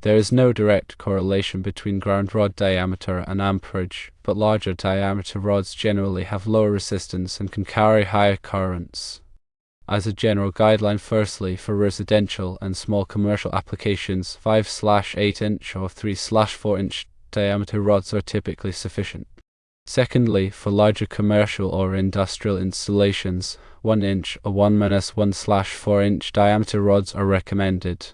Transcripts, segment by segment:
There is no direct correlation between ground rod diameter and amperage, but larger diameter rods generally have lower resistance and can carry higher currents. As a general guideline, firstly, for residential and small commercial applications, 5/8" or 3/4" diameter rods are typically sufficient. Secondly, for larger commercial or industrial installations, 1" or 1-1/4" diameter rods are recommended.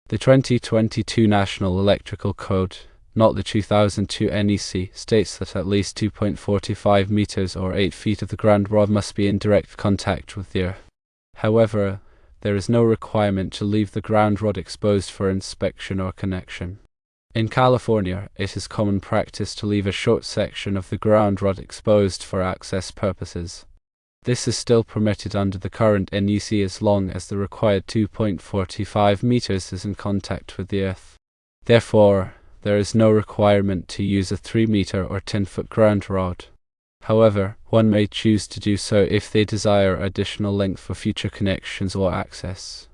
The 2022 National Electrical Code, not the 2002 NEC, states that at least 2.45 meters or 8 feet of the ground rod must be in direct contact with the earth. However, there is no requirement to leave the ground rod exposed for inspection or connection. In California, it is common practice to leave a short section of the ground rod exposed for access purposes. This is still permitted under the current NEC as long as the required 2.45 meters is in contact with the earth. Therefore, there is no requirement to use a 3-meter or 10-foot ground rod. However, one may choose to do so if they desire additional length for future connections or access.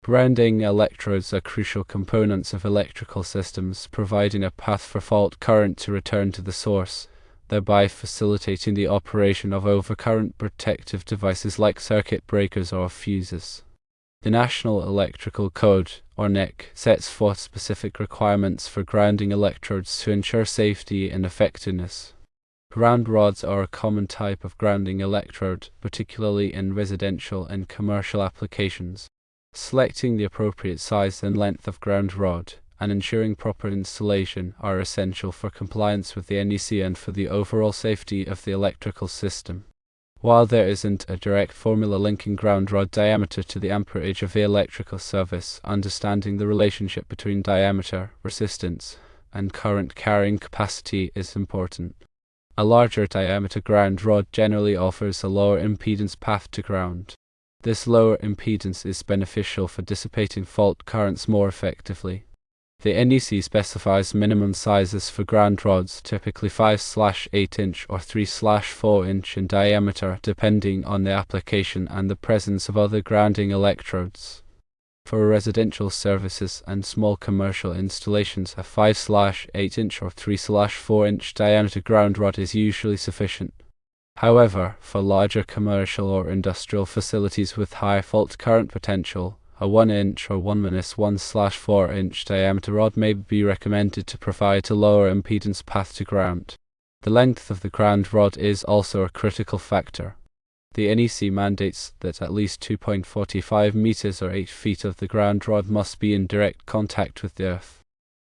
Grounding electrodes are crucial components of electrical systems, providing a path for fault current to return to the source, thereby facilitating the operation of overcurrent protective devices like circuit breakers or fuses. The National Electrical Code, or NEC, sets forth specific requirements for grounding electrodes to ensure safety and effectiveness. Ground rods are a common type of grounding electrode, particularly in residential and commercial applications. Selecting the appropriate size and length of ground rod and ensuring proper installation are essential for compliance with the NEC and for the overall safety of the electrical system. While there isn't a direct formula linking ground rod diameter to the amperage of the electrical service, understanding the relationship between diameter, resistance, and current carrying capacity is important. A larger diameter ground rod generally offers a lower impedance path to ground. This lower impedance is beneficial for dissipating fault currents more effectively. The NEC specifies minimum sizes for ground rods, typically 5/8" or 3/4" in diameter, depending on the application and the presence of other grounding electrodes. For residential services and small commercial installations, a 5/8" or 3/4" diameter ground rod is usually sufficient. However, for larger commercial or industrial facilities with high fault current potential, a 1" or 1-1/4" diameter rod may be recommended to provide a lower impedance path to ground. The length of the ground rod is also a critical factor. The NEC mandates that at least 2.45 meters or 8 feet of the ground rod must be in direct contact with the earth.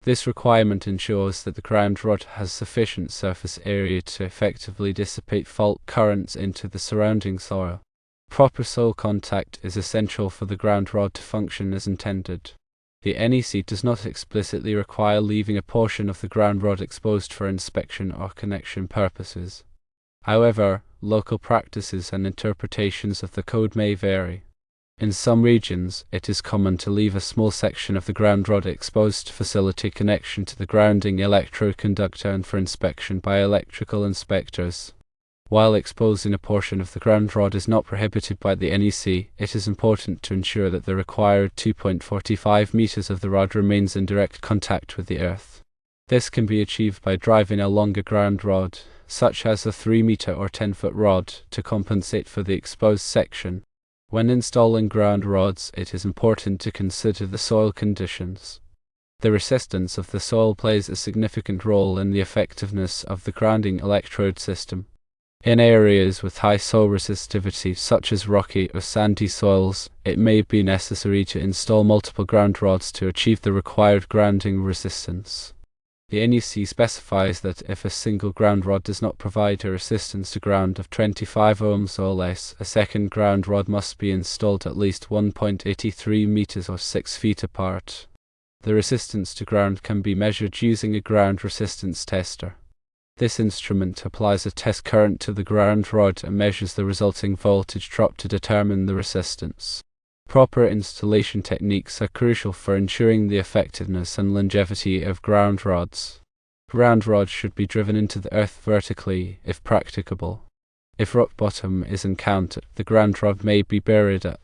This requirement ensures that the ground rod has sufficient surface area to effectively dissipate fault currents into the surrounding soil. Proper soil contact is essential for the ground rod to function as intended. The NEC does not explicitly require leaving a portion of the ground rod exposed for inspection or connection purposes. However, local practices and interpretations of the code may vary. In some regions, it is common to leave a small section of the ground rod exposed to facilitate connection to the grounding electrode conductor and for inspection by electrical inspectors. While exposing a portion of the ground rod is not prohibited by the NEC, it is important to ensure that the required 2.45 meters of the rod remains in direct contact with the earth. This can be achieved by driving a longer ground rod, such as a 3-meter or 10-foot rod, to compensate for the exposed section. When installing ground rods, it is important to consider the soil conditions. The resistance of the soil plays a significant role in the effectiveness of the grounding electrode system. In areas with high soil resistivity, such as rocky or sandy soils, it may be necessary to install multiple ground rods to achieve the required grounding resistance. The NEC specifies that if a single ground rod does not provide a resistance to ground of 25 ohms or less, a second ground rod must be installed at least 1.83 meters or 6 feet apart. The resistance to ground can be measured using a ground resistance tester. This instrument applies a test current to the ground rod and measures the resulting voltage drop to determine the resistance. Proper installation techniques are crucial for ensuring the effectiveness and longevity of ground rods. Ground rods should be driven into the earth vertically, if practicable. If rock bottom is encountered, the ground rod may be buried at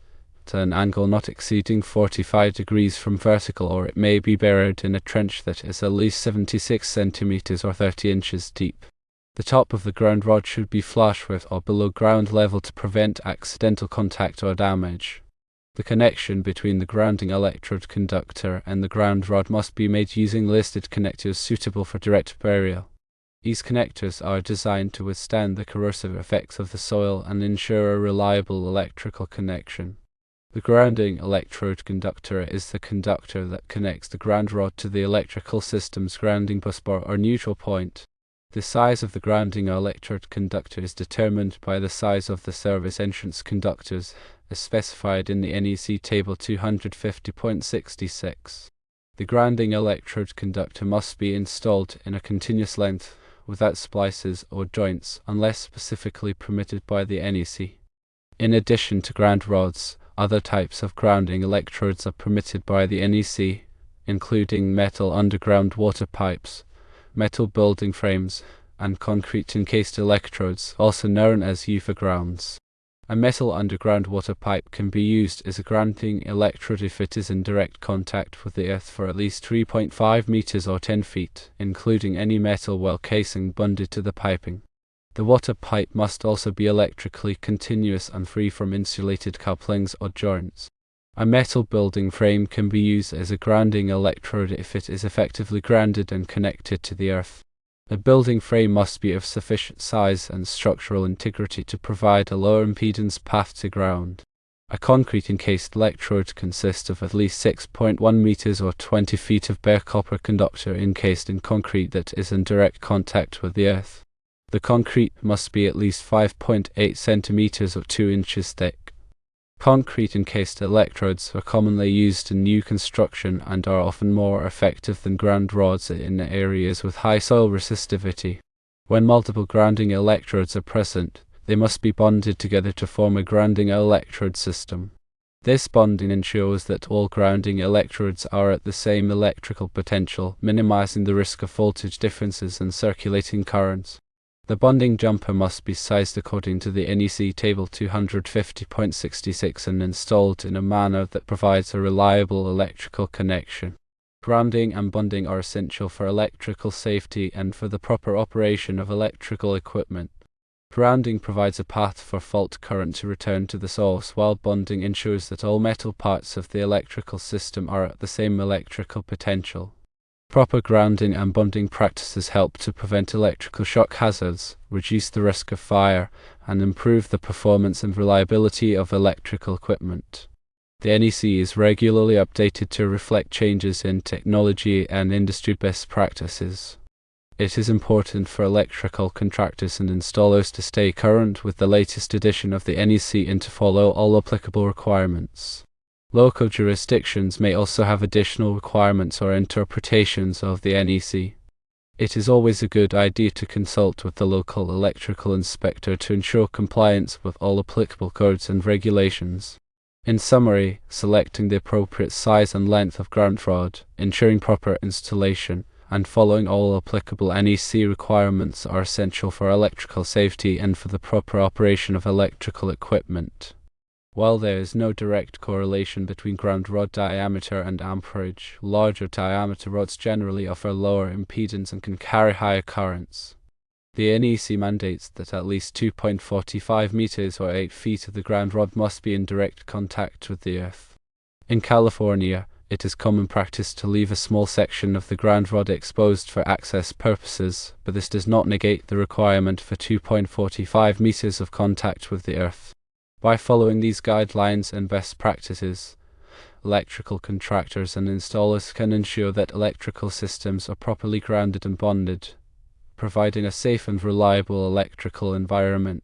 at an angle not exceeding 45 degrees from vertical, or it may be buried in a trench that is at least 76 centimeters or 30 inches deep. The top of the ground rod should be flush with or below ground level to prevent accidental contact or damage. The connection between the grounding electrode conductor and the ground rod must be made using listed connectors suitable for direct burial. These connectors are designed to withstand the corrosive effects of the soil and ensure a reliable electrical connection. The grounding electrode conductor is the conductor that connects the ground rod to the electrical system's grounding busbar or neutral point. The size of the grounding electrode conductor is determined by the size of the service entrance conductors, as specified in the NEC Table 250.66. The grounding electrode conductor must be installed in a continuous length, without splices or joints, unless specifically permitted by the NEC. In addition to ground rods, other types of grounding electrodes are permitted by the NEC, including metal underground water pipes, metal building frames, and concrete encased electrodes, also known as UFA grounds. A metal underground water pipe can be used as a grounding electrode if it is in direct contact with the earth for at least 3.5 meters or 10 feet, including any metal well casing bonded to the piping. The water pipe must also be electrically continuous and free from insulated couplings or joints. A metal building frame can be used as a grounding electrode if it is effectively grounded and connected to the earth. The building frame must be of sufficient size and structural integrity to provide a low impedance path to ground. A concrete encased electrode consists of at least 6.1 meters or 20 feet of bare copper conductor encased in concrete that is in direct contact with the earth. The concrete must be at least 5.8 centimeters or 2 inches thick. Concrete encased electrodes are commonly used in new construction and are often more effective than ground rods in areas with high soil resistivity. When multiple grounding electrodes are present, they must be bonded together to form a grounding electrode system. This bonding ensures that all grounding electrodes are at the same electrical potential, minimizing the risk of voltage differences and circulating currents. The bonding jumper must be sized according to the NEC Table 250.66 and installed in a manner that provides a reliable electrical connection. Grounding and bonding are essential for electrical safety and for the proper operation of electrical equipment. Grounding provides a path for fault current to return to the source, while bonding ensures that all metal parts of the electrical system are at the same electrical potential. Proper grounding and bonding practices help to prevent electrical shock hazards, reduce the risk of fire, and improve the performance and reliability of electrical equipment. The NEC is regularly updated to reflect changes in technology and industry best practices. It is important for electrical contractors and installers to stay current with the latest edition of the NEC and to follow all applicable requirements. Local jurisdictions may also have additional requirements or interpretations of the NEC. It is always a good idea to consult with the local electrical inspector to ensure compliance with all applicable codes and regulations. In summary, selecting the appropriate size and length of ground rod, ensuring proper installation, and following all applicable NEC requirements are essential for electrical safety and for the proper operation of electrical equipment. While there is no direct correlation between ground rod diameter and amperage, larger diameter rods generally offer lower impedance and can carry higher currents. The NEC mandates that at least 2.45 meters or 8 feet of the ground rod must be in direct contact with the earth. In California, it is common practice to leave a small section of the ground rod exposed for access purposes, but this does not negate the requirement for 2.45 meters of contact with the earth. By following these guidelines and best practices, electrical contractors and installers can ensure that electrical systems are properly grounded and bonded, providing a safe and reliable electrical environment.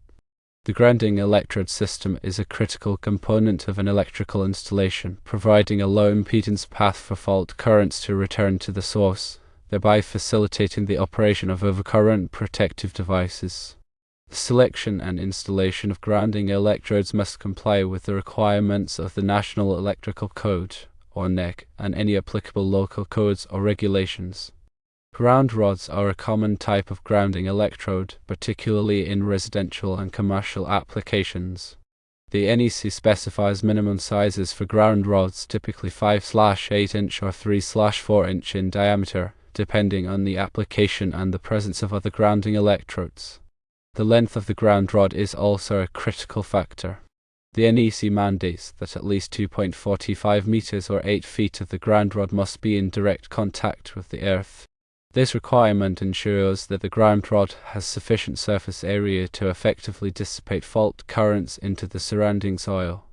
The grounding electrode system is a critical component of an electrical installation, providing a low impedance path for fault currents to return to the source, thereby facilitating the operation of overcurrent protective devices. The selection and installation of grounding electrodes must comply with the requirements of the National Electrical Code, or NEC, and any applicable local codes or regulations. Ground rods are a common type of grounding electrode, particularly in residential and commercial applications. The NEC specifies minimum sizes for ground rods, typically 5/8 inch or 3/4 inch in diameter, depending on the application and the presence of other grounding electrodes. The length of the ground rod is also a critical factor. The NEC mandates that at least 2.45 meters or 8 feet of the ground rod must be in direct contact with the earth. This requirement ensures that the ground rod has sufficient surface area to effectively dissipate fault currents into the surrounding soil.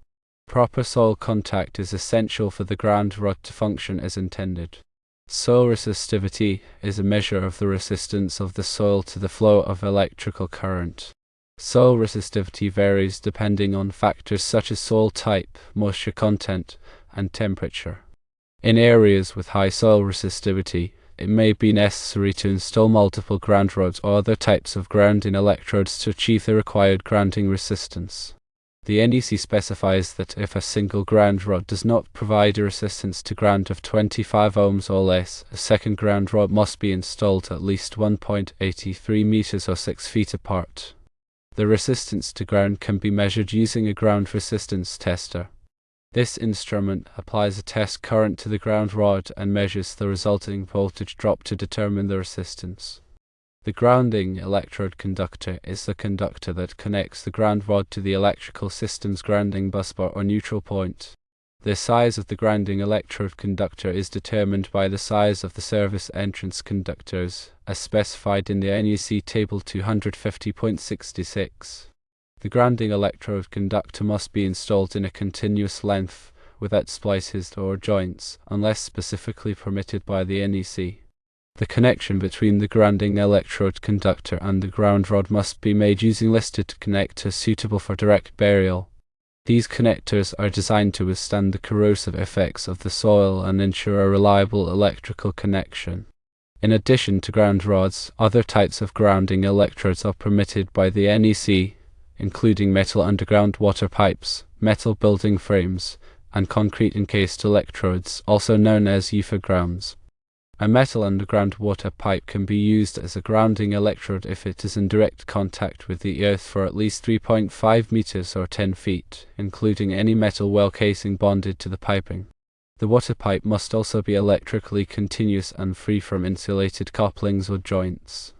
Proper soil contact is essential for the ground rod to function as intended. Soil resistivity is a measure of the resistance of the soil to the flow of electrical current. Soil resistivity varies depending on factors such as soil type, moisture content, and temperature. In areas with high soil resistivity, it may be necessary to install multiple ground rods or other types of grounding electrodes to achieve the required grounding resistance. The NEC specifies that if a single ground rod does not provide a resistance to ground of 25 ohms or less, a second ground rod must be installed at least 1.83 meters or 6 feet apart. The resistance to ground can be measured using a ground resistance tester. This instrument applies a test current to the ground rod and measures the resulting voltage drop to determine the resistance. The grounding electrode conductor is the conductor that connects the ground rod to the electrical system's grounding busbar or neutral point. The size of the grounding electrode conductor is determined by the size of the service entrance conductors, as specified in the NEC Table 250.66. The grounding electrode conductor must be installed in a continuous length, without splices or joints, unless specifically permitted by the NEC. The connection between the grounding electrode conductor and the ground rod must be made using listed connectors suitable for direct burial. These connectors are designed to withstand the corrosive effects of the soil and ensure a reliable electrical connection. In addition to ground rods, other types of grounding electrodes are permitted by the NEC, including metal underground water pipes, metal building frames, and concrete encased electrodes, also known as UFA-grounds. A metal underground water pipe can be used as a grounding electrode if it is in direct contact with the earth for at least 3.5 meters or 10 feet, including any metal well casing bonded to the piping. The water pipe must also be electrically continuous and free from insulated couplings or joints.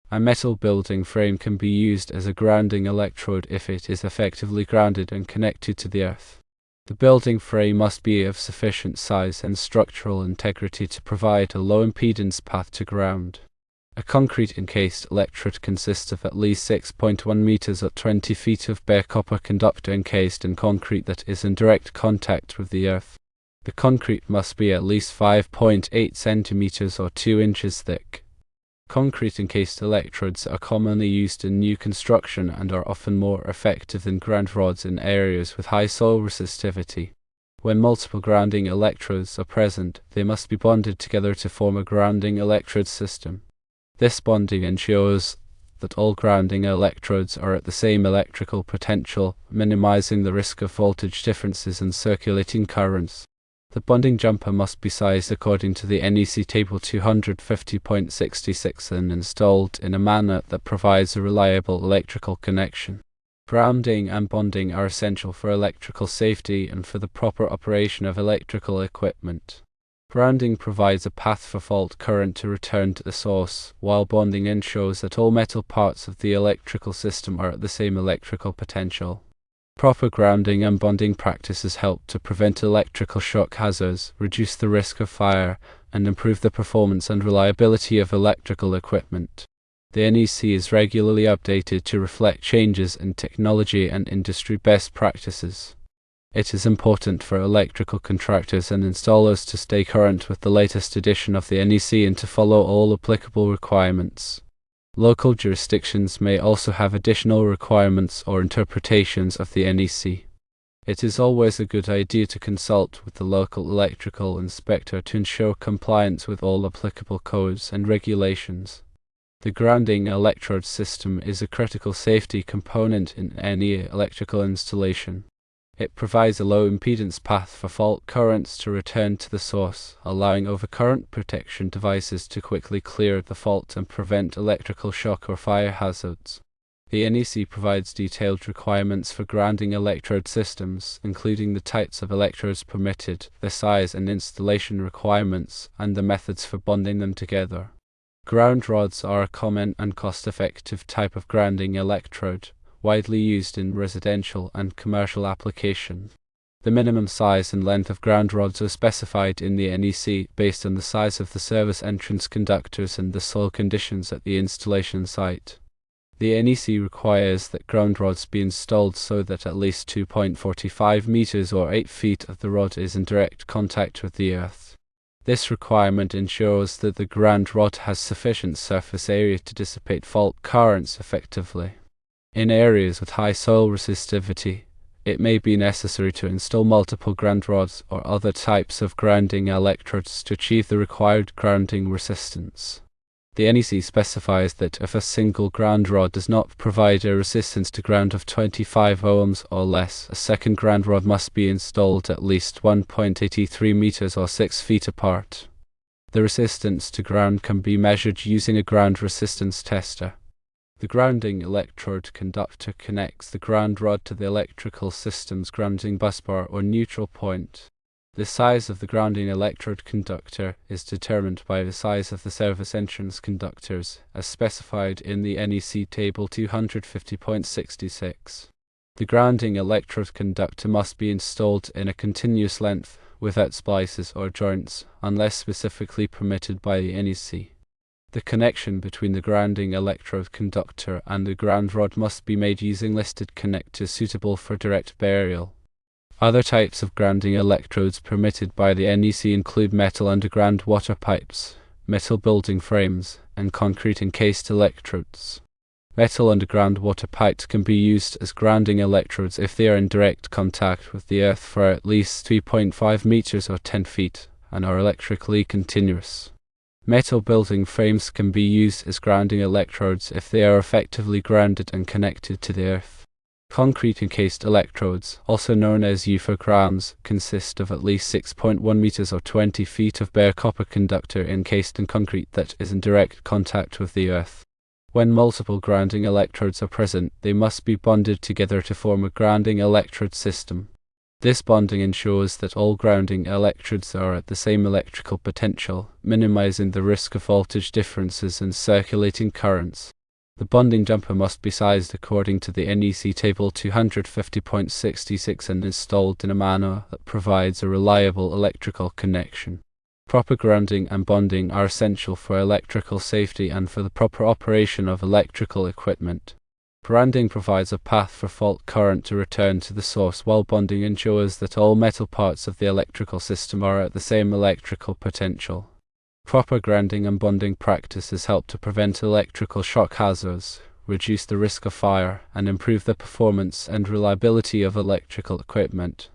A metal building frame can be used as a grounding electrode if it is effectively grounded and connected to the earth. The building frame must be of sufficient size and structural integrity to provide a low impedance path to ground. A concrete encased electrode consists of at least 6.1 meters or 20 feet of bare copper conductor encased in concrete that is in direct contact with the earth. The concrete must be at least 5.8 centimeters or 2 inches thick. Concrete encased electrodes are commonly used in new construction and are often more effective than ground rods in areas with high soil resistivity. When multiple grounding electrodes are present, they must be bonded together to form a grounding electrode system. This bonding ensures that all grounding electrodes are at the same electrical potential, minimizing the risk of voltage differences in circulating currents. The bonding jumper must be sized according to the NEC Table 250.66 and installed in a manner that provides a reliable electrical connection. Grounding and bonding are essential for electrical safety and for the proper operation of electrical equipment. Grounding provides a path for fault current to return to the source, while bonding ensures that all metal parts of the electrical system are at the same electrical potential. Proper grounding and bonding practices help to prevent electrical shock hazards, reduce the risk of fire, and improve the performance and reliability of electrical equipment. The NEC is regularly updated to reflect changes in technology and industry best practices. It is important for electrical contractors and installers to stay current with the latest edition of the NEC and to follow all applicable requirements. Local jurisdictions may also have additional requirements or interpretations of the NEC. It is always a good idea to consult with the local electrical inspector to ensure compliance with all applicable codes and regulations. The grounding electrode system is a critical safety component in any electrical installation. It provides a low impedance path for fault currents to return to the source, allowing overcurrent protection devices to quickly clear the fault and prevent electrical shock or fire hazards. The NEC provides detailed requirements for grounding electrode systems, including the types of electrodes permitted, their size and installation requirements, and the methods for bonding them together. Ground rods are a common and cost-effective type of grounding electrode, widely used in residential and commercial application. The minimum size and length of ground rods are specified in the NEC based on the size of the service entrance conductors and the soil conditions at the installation site. The NEC requires that ground rods be installed so that at least 2.45 meters or 8 feet of the rod is in direct contact with the earth. This requirement ensures that the ground rod has sufficient surface area to dissipate fault currents effectively. In areas with high soil resistivity, it may be necessary to install multiple ground rods or other types of grounding electrodes to achieve the required grounding resistance. The NEC specifies that if a single ground rod does not provide a resistance to ground of 25 ohms or less, a second ground rod must be installed at least 1.83 meters or 6 feet apart. The resistance to ground can be measured using a ground resistance tester. The grounding electrode conductor connects the ground rod to the electrical system's grounding busbar or neutral point. The size of the grounding electrode conductor is determined by the size of the service entrance conductors, as specified in the NEC Table 250.66. The grounding electrode conductor must be installed in a continuous length, without splices or joints, unless specifically permitted by the NEC. The connection between the grounding electrode conductor and the ground rod must be made using listed connectors suitable for direct burial. Other types of grounding electrodes permitted by the NEC include metal underground water pipes, metal building frames, and concrete encased electrodes. Metal underground water pipes can be used as grounding electrodes if they are in direct contact with the earth for at least 3.5 meters or 10 feet and are electrically continuous. Metal building frames can be used as grounding electrodes if they are effectively grounded and connected to the earth. Concrete encased electrodes, also known as UFO-grams, consist of at least 6.1 meters or 20 feet of bare copper conductor encased in concrete that is in direct contact with the earth. When multiple grounding electrodes are present, they must be bonded together to form a grounding electrode system. This bonding ensures that all grounding electrodes are at the same electrical potential, minimizing the risk of voltage differences and circulating currents. The bonding jumper must be sized according to the NEC Table 250.66 and installed in a manner that provides a reliable electrical connection. Proper grounding and bonding are essential for electrical safety and for the proper operation of electrical equipment. Grounding provides a path for fault current to return to the source, while bonding ensures that all metal parts of the electrical system are at the same electrical potential. Proper grounding and bonding practices help to prevent electrical shock hazards, reduce the risk of fire, and improve the performance and reliability of electrical equipment.